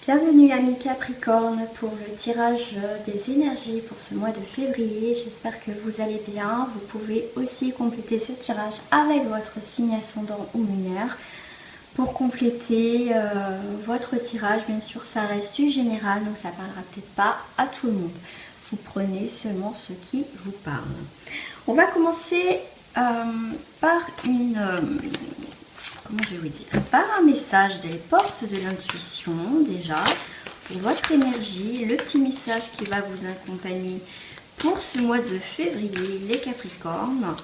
Bienvenue amis Capricorne pour le tirage des énergies pour ce mois de février. J'espère que vous allez bien. Vous pouvez aussi compléter ce tirage avec votre signe ascendant ou lunaire. Pour compléter votre tirage, bien sûr ça reste du général, donc ça ne parlera peut-être pas à tout le monde. Vous prenez seulement ce qui vous parle. On va commencer par comment je vais vous dire, par un message des portes de l'intuition déjà pour votre énergie, le petit message qui va vous accompagner pour ce mois de février, les Capricornes.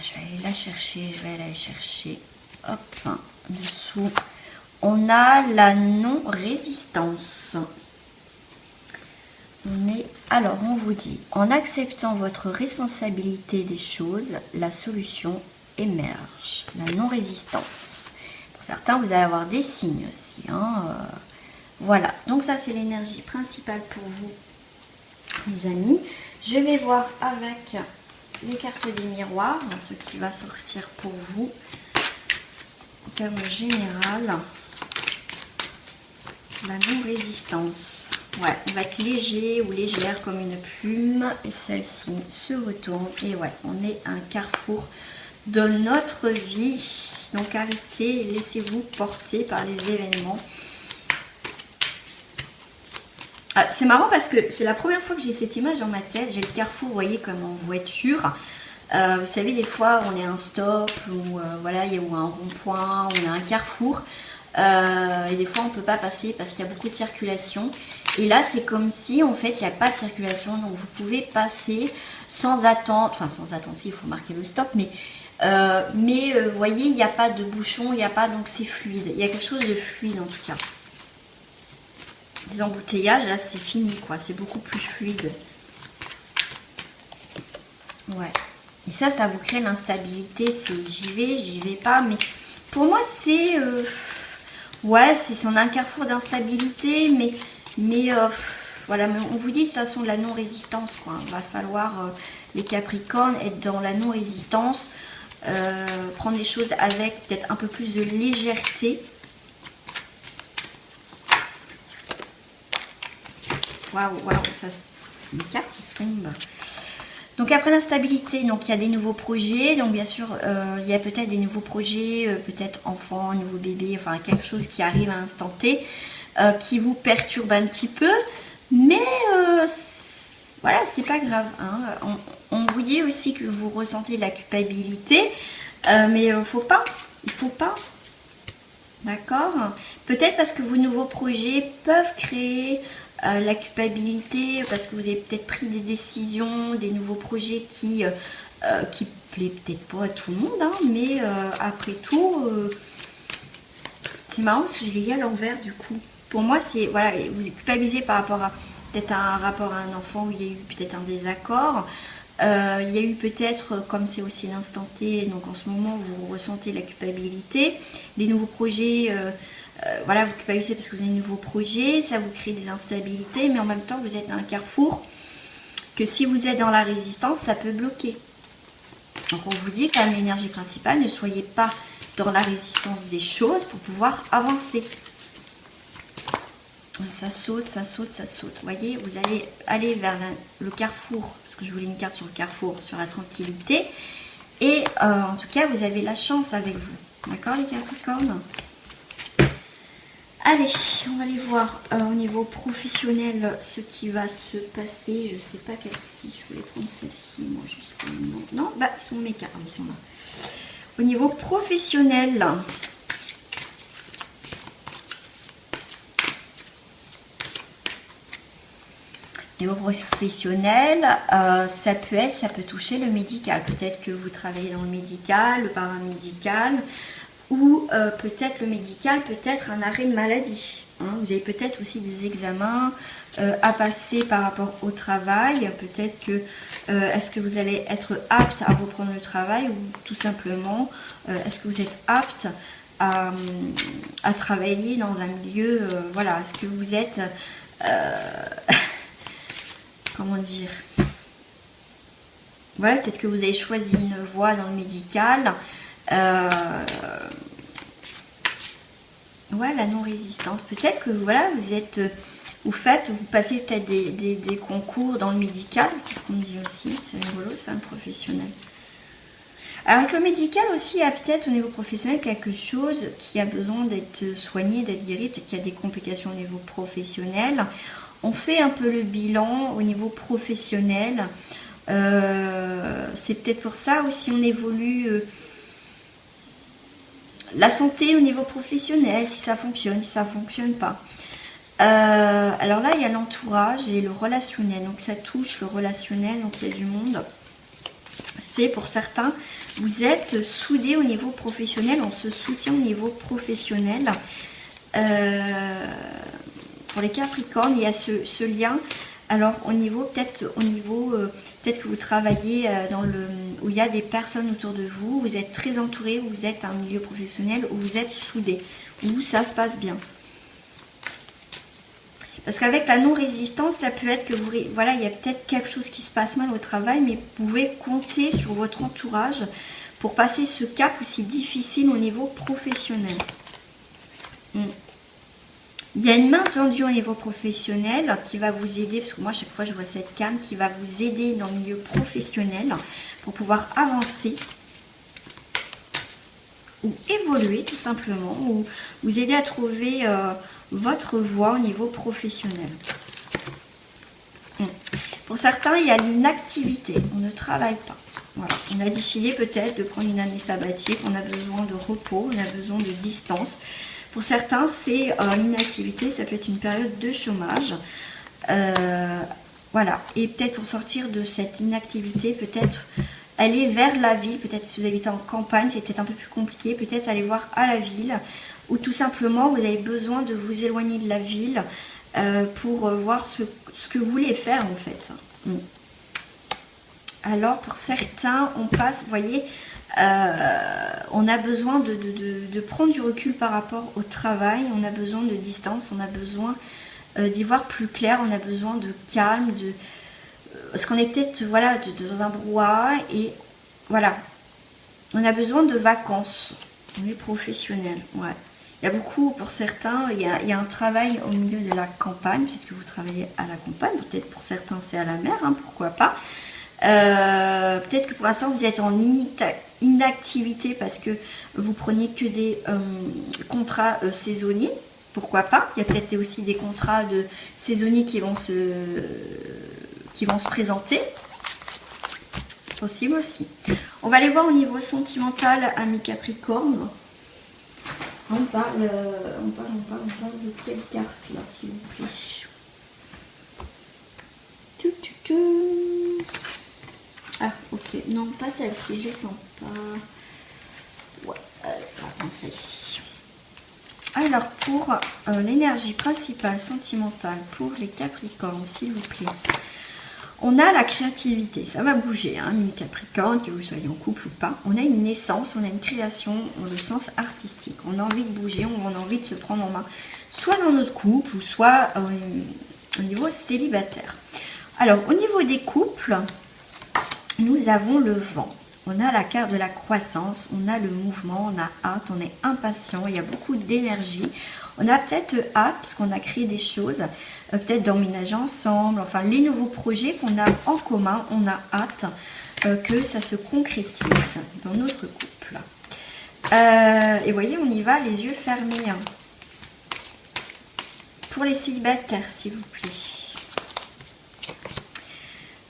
Je vais aller la chercher, hop, en dessous. On a la non-résistance. Alors, on vous dit, en acceptant votre responsabilité des choses, la solution émerge. La non-résistance. Pour certains, vous allez avoir des signes aussi. Voilà, donc ça, c'est l'énergie principale pour vous, les amis. Je vais voir avec les cartes des miroirs, ce qui va sortir pour vous, en termes général. La non-résistance. Ouais, on va être léger ou légère comme une plume. Et celle-ci se retourne. Et ouais, on est à un carrefour de notre vie. Donc arrêtez, laissez-vous porter par les événements. Ah, c'est marrant parce que c'est la première fois que j'ai cette image dans ma tête. J'ai le carrefour, vous voyez, comme en voiture. Vous savez, des fois, on est à un stop ou voilà, il y a un rond-point, on a un carrefour. Et des fois on ne peut pas passer parce qu'il y a beaucoup de circulation, et là c'est comme si en fait il n'y a pas de circulation, donc vous pouvez passer sans attendre, enfin sans attendre, si il faut marquer le stop, mais vous voyez, il n'y a pas de bouchon, il n'y a pas, donc c'est fluide, il y a quelque chose de fluide en tout cas. Des embouteillages, là c'est fini quoi, c'est beaucoup plus fluide. Ouais, et ça vous crée l'instabilité, c'est j'y vais pas, mais pour moi c'est ouais, on a un carrefour d'instabilité, mais voilà, mais on vous dit de toute façon de la non-résistance, quoi. Il va falloir, les Capricornes, être dans la non-résistance, prendre les choses avec peut-être un peu plus de légèreté. Waouh, ça, une carte qui tombe. Donc après l'instabilité, donc il y a des nouveaux projets, donc bien sûr il y a peut-être des nouveaux projets, peut-être enfants, nouveau bébé, enfin quelque chose qui arrive à l'instant T, qui vous perturbe un petit peu, mais voilà, c'est pas grave. Hein. On vous dit aussi que vous ressentez de la culpabilité, mais il faut pas, d'accord? Peut-être parce que vos nouveaux projets peuvent créer la culpabilité, parce que vous avez peut-être pris des décisions, des nouveaux projets qui plaît peut-être pas à tout le monde, hein, mais après tout, c'est marrant parce que je l'ai lu à l'envers du coup. Pour moi, c'est, voilà, vous culpabilisez par rapport à peut-être un rapport à un enfant où il y a eu peut-être un désaccord. Il y a eu peut-être, comme c'est aussi l'instant T, donc en ce moment vous ressentez la culpabilité, les nouveaux projets, voilà, vous culpabilisez parce que vous avez un nouveau projet, ça vous crée des instabilités, mais en même temps vous êtes dans un carrefour que si vous êtes dans la résistance, ça peut bloquer. Donc on vous dit quand même l'énergie principale, ne soyez pas dans la résistance des choses pour pouvoir avancer. Ça saute, ça saute, ça saute. Vous voyez, vous allez aller vers le carrefour, parce que je voulais une carte sur le carrefour, sur la tranquillité. Et en tout cas, vous avez la chance avec vous. D'accord les Capricornes? Allez, on va aller voir au niveau professionnel ce qui va se passer. Je ne sais pas quelle si je voulais prendre celle-ci, moi justement. Non, bah, ils sont mes cartes, ils sont là. Au niveau professionnel, ça peut toucher le médical. Peut-être que vous travaillez dans le médical, le paramédical, ou peut-être le médical, peut-être un arrêt de maladie. Hein. Vous avez peut-être aussi des examens à passer par rapport au travail. Peut-être que est-ce que vous allez être apte à reprendre le travail, ou tout simplement est-ce que vous êtes apte à travailler dans un milieu, voilà, est-ce que vous êtes comment dire, Voilà, peut-être que vous avez choisi une voie dans le médical. Ouais, la non-résistance. Peut-être que voilà, vous passez peut-être des concours dans le médical, c'est ce qu'on me dit aussi, c'est rigolo, c'est un professionnel. Alors avec le médical aussi, il y a peut-être au niveau professionnel quelque chose qui a besoin d'être soigné, d'être guéri, peut-être qu'il y a des complications au niveau professionnel. On fait un peu le bilan au niveau professionnel. C'est peut-être pour ça aussi on évolue la santé au niveau professionnel, si ça fonctionne, si ça ne fonctionne pas. Alors là, il y a l'entourage et le relationnel. Donc ça touche le relationnel, donc il y a du monde. C'est pour certains, vous êtes soudés au niveau professionnel, on se soutient au niveau professionnel. Pour les Capricornes, il y a ce lien. Alors peut-être que vous travaillez où il y a des personnes autour de vous, vous êtes très entouré, vous êtes un milieu professionnel où vous êtes soudés, où ça se passe bien. Parce qu'avec la non-résistance, ça peut être que voilà, il y a peut-être quelque chose qui se passe mal au travail, mais vous pouvez compter sur votre entourage pour passer ce cap aussi difficile au niveau professionnel. Il y a une main tendue au niveau professionnel qui va vous aider, parce que moi, à chaque fois, je vois cette canne qui va vous aider dans le milieu professionnel pour pouvoir avancer ou évoluer tout simplement, ou vous aider à trouver votre voie au niveau professionnel. Pour certains, il y a l'inactivité, on ne travaille pas. Voilà. On a décidé peut-être de prendre une année sabbatique, on a besoin de repos, on a besoin de distance. Pour certains, c'est l'inactivité, ça peut être une période de chômage. Voilà. Et peut-être pour sortir de cette inactivité, peut-être aller vers la ville. Peut-être si vous habitez en campagne, c'est peut-être un peu plus compliqué. Peut-être aller voir à la ville. Ou tout simplement, vous avez besoin de vous éloigner de la ville pour voir ce que vous voulez faire en fait. Alors pour certains, on passe, vous voyez... on a besoin de prendre du recul par rapport au travail, on a besoin de distance, on a besoin d'y voir plus clair, on a besoin de calme, parce qu'on est peut-être voilà, dans un brouhaha et voilà, on a besoin de vacances, on est professionnel, ouais. Il y a beaucoup, pour certains, il y a un travail au milieu de la campagne, peut-être que vous travaillez à la campagne, peut-être pour certains c'est à la mer, hein, pourquoi pas. Peut-être que pour l'instant vous êtes en inactivité parce que vous preniez que des contrats saisonniers, pourquoi pas. Il y a peut-être aussi des contrats de saisonniers qui vont se présenter, c'est possible aussi. On va aller voir au niveau sentimental, amis Capricorne. On parle de quelle carte là, s'il vous plaît? Ah, ok. Non, pas celle-ci, je sens pas. Ouais, pas celle-ci. Alors, pour l'énergie principale sentimentale pour les Capricornes, s'il vous plaît, on a la créativité. Ça va bouger, hein, mes Capricornes, que vous soyez en couple ou pas. On a une naissance, on a une création dans le sens artistique. On a envie de bouger, on a envie de se prendre en main, soit dans notre couple ou soit au niveau célibataire. Alors, au niveau des couples, nous avons le vent. On a la carte de la croissance, on a le mouvement, on a hâte, on est impatient, il y a beaucoup d'énergie. On a peut-être hâte, parce qu'on a créé des choses, peut-être d'emménager ensemble, enfin les nouveaux projets qu'on a en commun, on a hâte que ça se concrétise dans notre couple. Et vous voyez, on y va les yeux fermés. Hein. Pour les célibataires, s'il vous plaît.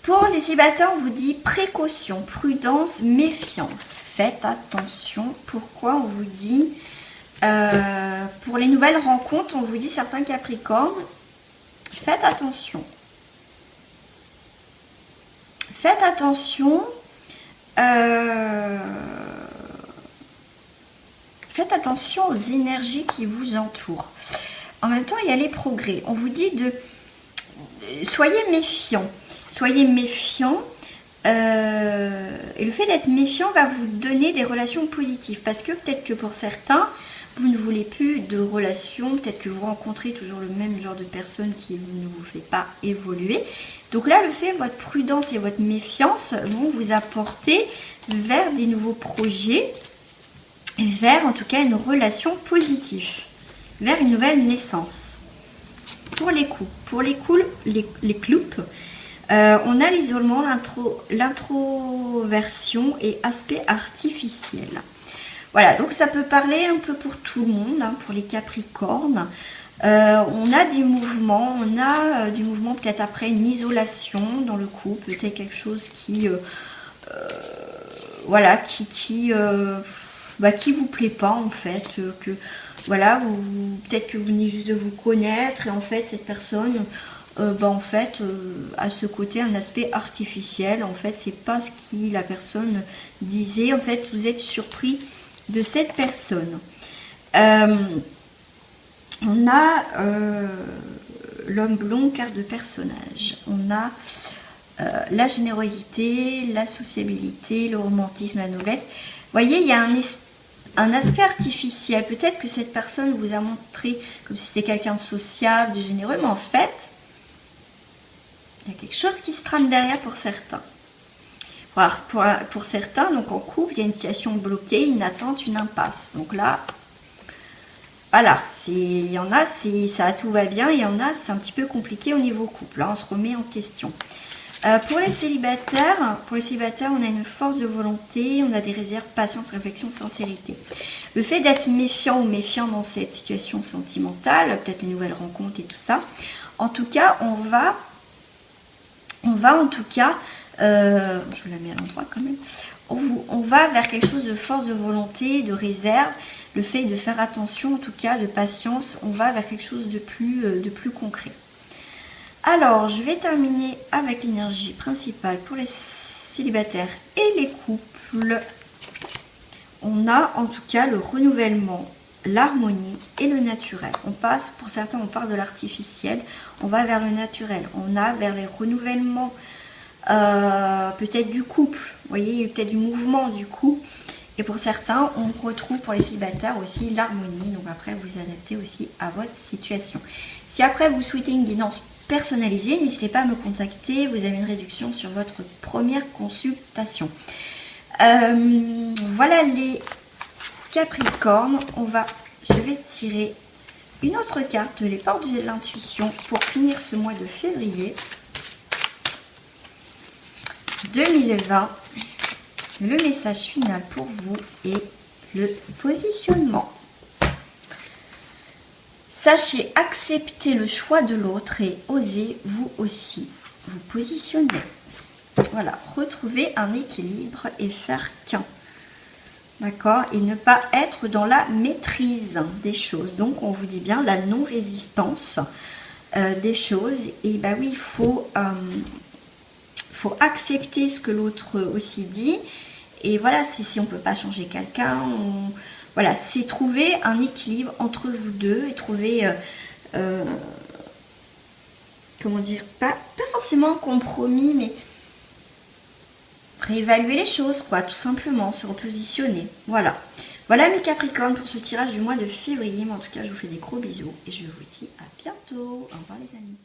Pour les célibataires, on vous dit précaution, prudence, méfiance. Faites attention. Pourquoi on vous dit pour les nouvelles rencontres, on vous dit certains Capricornes, faites attention. Faites attention. Faites attention aux énergies qui vous entourent. En même temps, il y a les progrès. On vous dit de soyez méfiants. Soyez méfiants. Et le fait d'être méfiant va vous donner des relations positives. Parce que peut-être que pour certains, vous ne voulez plus de relations, peut-être que vous rencontrez toujours le même genre de personne qui ne vous fait pas évoluer. Donc là, le fait, votre prudence et votre méfiance vont vous apporter vers des nouveaux projets, vers en tout cas une relation positive, vers une nouvelle naissance. Pour les coups, pour les couples, on a l'isolement, l'introversion et aspect artificiel. Voilà, donc ça peut parler un peu pour tout le monde, hein, pour les Capricornes. On a des mouvements, du mouvement peut-être après une isolation dans le couple, peut-être quelque chose qui, voilà, qui vous plaît pas en fait, que voilà, peut-être que vous venez juste de vous connaître et en fait cette personne, en fait, à ce côté un aspect artificiel. En fait, c'est pas ce que la personne disait. En fait, vous êtes surpris de cette personne. On a l'homme blond, carte de personnage. On a la générosité, la sociabilité, le romantisme, la noblesse. Vous voyez, il y a un aspect artificiel. Peut-être que cette personne vous a montré comme si c'était quelqu'un de sociable, de généreux, mais en fait, il y a quelque chose qui se trame derrière pour certains. Pour certains, donc en couple, il y a une situation bloquée, une attente, une impasse. Donc là, voilà, il y en a, tout va bien, il y en a, c'est un petit peu compliqué au niveau couple. Là, on se remet en question. Pour les célibataires, on a une force de volonté, on a des réserves, patience, réflexion, sincérité. Le fait d'être méfiant ou méfiant dans cette situation sentimentale, peut-être les nouvelles rencontres et tout ça, en tout cas, on va en tout cas, je la mets à l'endroit quand même, on va vers quelque chose de force de volonté, de réserve, le fait de faire attention, en tout cas de patience, on va vers quelque chose de plus concret. Alors, je vais terminer avec l'énergie principale pour les célibataires et les couples. On a en tout cas le renouvellement, l'harmonie et le naturel. Pour certains, on part de l'artificiel, on va vers le naturel. On a vers les renouvellements, peut-être du couple. Vous voyez, il y a peut-être du mouvement du couple. Et pour certains, on retrouve pour les célibataires aussi l'harmonie. Donc après, vous adaptez aussi à votre situation. Si après, vous souhaitez une guidance personnalisée, n'hésitez pas à me contacter. Vous avez une réduction sur votre première consultation. Voilà les Capricornes. Je vais tirer une autre carte, les portes de l'intuition, pour finir ce mois de février 2020. Le message final pour vous est le positionnement. Sachez accepter le choix de l'autre et osez vous aussi vous positionner. Voilà, retrouver un équilibre et faire qu'un. D'accord? Et ne pas être dans la maîtrise des choses. Donc, on vous dit bien la non-résistance des choses. Et bah oui, il faut accepter ce que l'autre aussi dit. Et voilà, si on ne peut pas changer quelqu'un, voilà, c'est trouver un équilibre entre vous deux et trouver, comment dire, pas forcément un compromis, mais réévaluer les choses, quoi, tout simplement, se repositionner. Voilà. Voilà mes Capricornes pour ce tirage du mois de février. Mais en tout cas, je vous fais des gros bisous et je vous dis à bientôt. Au revoir les amis.